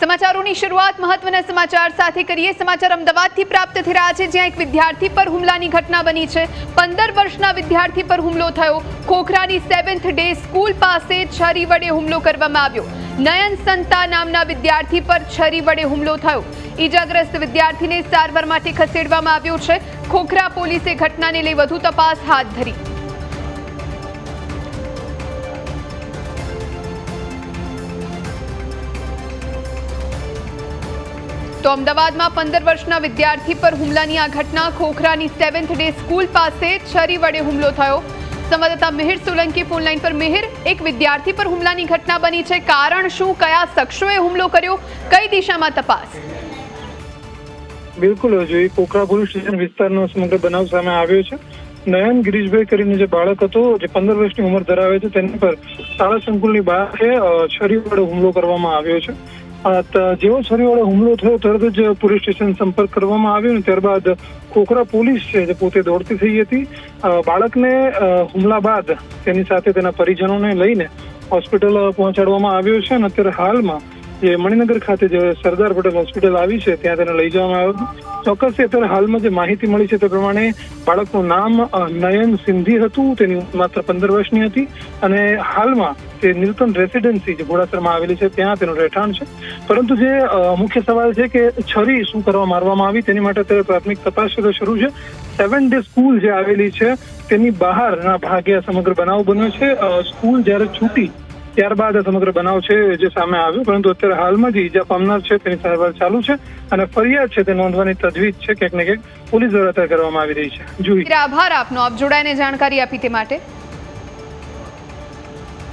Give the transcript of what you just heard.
સમાચારોની શરૂઆત મહત્વના સમાચાર સાથે કરીએ। સમાચાર અમદાવાદથી પ્રાપ્ત થઈ રહ્યા છે, જ્યાં એક વિદ્યાર્થી પર હુમલાની ઘટના બની છે। 15 વર્ષના વિદ્યાર્થી પર હુમલો થયો। ખોખરાની 7th ડે સ્કૂલ પાસે છરી વડે હુમલો કરવામાં આવ્યો। નયન સંતા નામના વિદ્યાર્થી પર છરી વડે હુમલો થયો। ઈજાગ્રસ્ત વિદ્યાર્થીને સારવાર માટે ખસેડવામાં આવ્યો છે। ખોખરા પોલીસે ઘટનાને લઈ વધુ તપાસ હાથ ધરી। તો અમદાવાદમાં 15 વર્ષના વિદ્યાર્થી પર હુમલાની આ ઘટના। ખોખરાની 7th ડે સ્કૂલ પાસે છરી વડે હુમલો થયો। સંવાદદાતા મિહિર સોલંકી ફોન લાઈન પર। મિહિર, એક વિદ્યાર્થી પર હુમલાની ઘટના બની છે, કારણ શું? કયા શખ્સોએ હુમલો કર્યો? કઈ દિશામાં તપાસ? બિલકુલ, હજુ ખોખરા પોલીસ સ્ટેશન વિસ્તારનો સમગ્ર બનાવ સામે આવ્યો છે। નયન ગિરીશભાઈ કરીને જે બાળક હતો, જે 15 વર્ષની ઉંમર ધરાવે છે, તેની પર શાળા સંકુલની બહાર છરી વડે હુમલો કરવામાં આવ્યો છે। જેવો છરી વડે હુમલો થયો તરત જ પોલીસ સ્ટેશન સંપર્ક કરવામાં આવ્યો ને ત્યારબાદ ખોખરા પોલીસ છે જે પોતે દોડતી થઈ હતી। બાળકને હુમલા બાદ તેની સાથે તેના પરિજનોને લઈને હોસ્પિટલ પહોંચાડવામાં આવ્યો છે અને અત્યારે હાલમાં જે મણિનગર ખાતે જે સરદાર પટેલ હોસ્પિટલ આવી છે ત્યાં તેને લઈ જવામાં આવ્યો। ચોક્કસ અત્યારે હાલમાં જે માહિતી મળી છે તે પ્રમાણે બાળકનું નામ નયન સિંધી હતું, તેની માત્ર 15 વર્ષની હતી અને હાલમાં તે નિલકંઠ રેસિડેન્સી જે ઘોડાસરમાં આવેલી છે ત્યાં તેનું રહેઠાણ છે। પરંતુ જે મુખ્ય સવાલ છે કે છરી શું કરવા મારવામાં આવી તેની માટે અત્યારે પ્રાથમિક તપાસ શરૂ છે। 7th ડે સ્કૂલ જે આવેલી છે તેની બહારના ભાગે સમગ્ર બનાવ બન્યો છે। સ્કૂલ જ્યારે છૂટી ત્યારબાદ સમગ્ર બનાવ છે જે સામે આવ્યો, પરંતુ અત્યારે હાલમાં જે ઈજા પામનાર છે તેની સારવાર ચાલુ છે અને ફરિયાદ છે તે નોંધવાની તજવીજ છે ક્યાંક ને ક્યાંક પોલીસ દ્વારા કરવામાં આવી રહી છે। આભાર આપનો, આપ જોડાઈને જાણકારી આપી તે માટે।